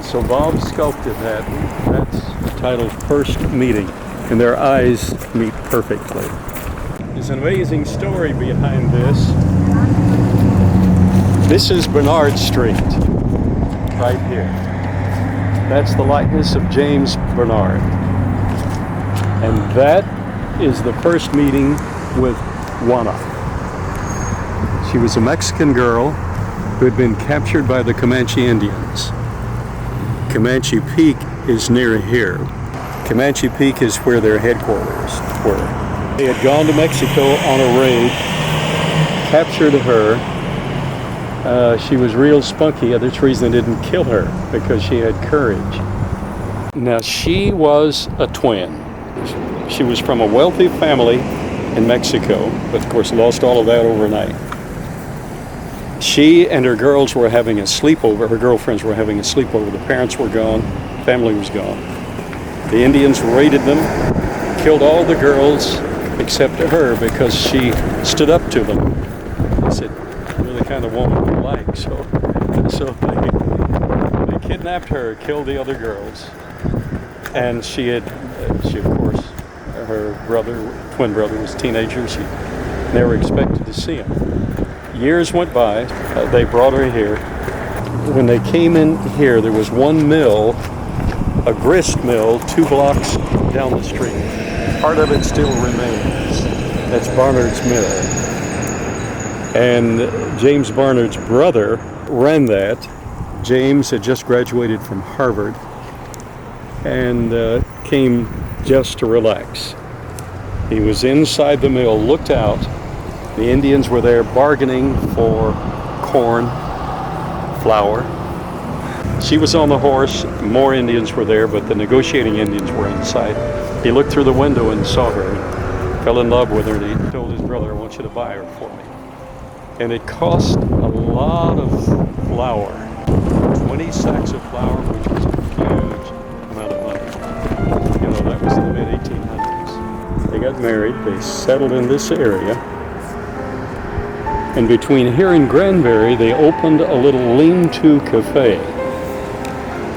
So Bob sculpted that. That's titled First Meeting, and their eyes meet perfectly. There's an amazing story behind this. This is Barnard Street, right here. That's the likeness of James Barnard. And that is the first meeting with Juana. She was a Mexican girl who had been captured by the Comanche Indians. Comanche Peak is near here. Comanche Peak is where their headquarters were. They had gone to Mexico on a raid, captured her. She was real spunky. That's the reason they didn't kill her, because she had courage. Now, she was a twin. She was from a wealthy family in Mexico, but of course lost all of that overnight. She and her girls were having a sleepover. Her girlfriends were having a sleepover. The parents were gone. Family was gone. The Indians raided them, killed all the girls except her, because she stood up to them. They said, "You're the kind of woman we like." So they kidnapped her, killed the other girls, and she of course, her twin brother was a teenager. She never expected to see him. Years went by. They brought her here. When they came in here, there was one mill, a grist mill, 2 blocks down the street. Part of it still remains. That's Barnard's Mill. And James Barnard's brother ran that. James had just graduated from Harvard and came just to relax. He was inside the mill, looked out. The Indians were there bargaining for corn, flour. She was on the horse. More Indians were there, but the negotiating Indians were inside. He looked through the window and saw her, and fell in love with her, and he told his brother, "I want you to buy her for me." And it cost a lot of flour, 20 sacks of flour, which was a huge amount of money. You know, that was in the mid-1800s. They got married. They settled in this area. And between here and Granbury, they opened a little lean-to cafe.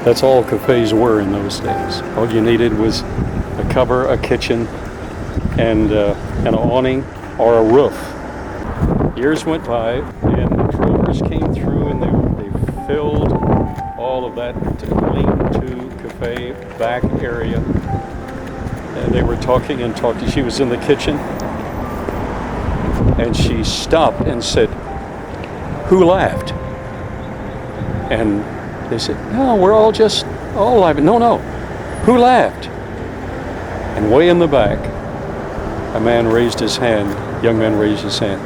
That's all cafes were in those days. All you needed was a cover, a kitchen, and an awning or a roof. Years went by, and the drovers came through, and they filled all of that lean-to cafe back area. And they were talking and talking. She was in the kitchen. And she stopped and said, "Who laughed?" And they said, "No, we're all laughing." No, who laughed? And way in the back, a man raised his hand, young man raised his hand.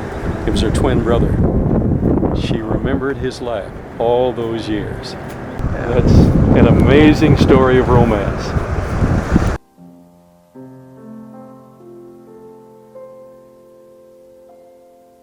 It was her twin brother. She remembered his laugh all those years. And that's an amazing story of romance.